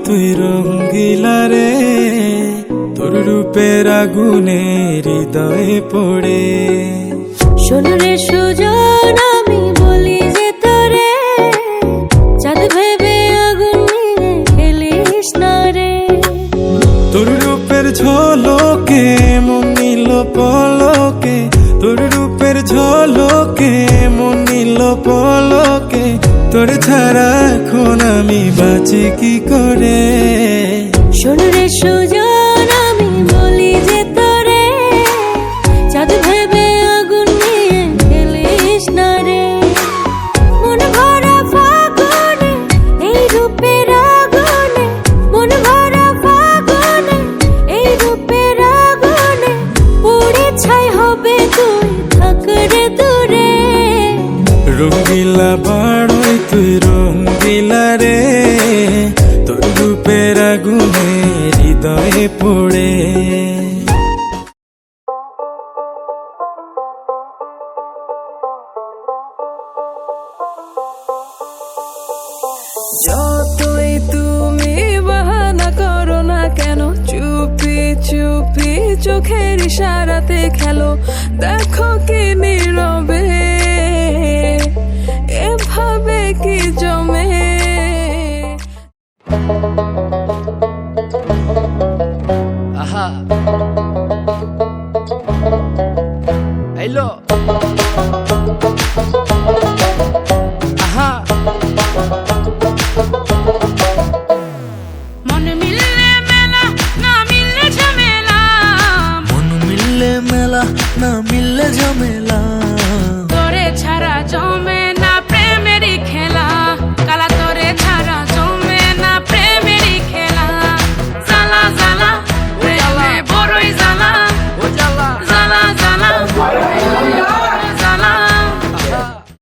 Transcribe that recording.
তুই রঙ্গিলা রে, তোর রূপের আগুনে হৃদয়ে পড়ে। শোন রে সুজন, আমি বলি যে তোরে, চাঁদ ভেবে আগুন নিয়ে খেলিস না রে। তোর রূপের ঝলকে মন নিল পলকে, তোর রূপের ঝলকে মন নিল পলকে, তোর ছাড়া এখন আমি বাঁচি কি করে। শোন রে সুজন, আমি বলি যে তোরে, চাঁদ ভেবে আগুন নিয়ে খেলিস না রে। মন ভরা ফাগুনে এই রূপের আগুনে, মন ভরা ফাগুনে এই রূপের আগুনে, পুড়ে ছাই হবে তুই থাক রে দূরে। রঙ্গিলা বাড়ই তুই রঙ্গিলা রে, তোর রূপের আগুনে হৃদয়ে পড়ে। যতই তুমি বাহানা করো না কেন, চুপি চুপি চোখের ইশারাতে খেলো। দেখো কি নীরবে এভাবে কি জমে। আহা হ্যালো আহা মন মিললে মেলা, না মিললে ঝামেলা। মন মিললে মেলা, না মিললে ঝামেলা।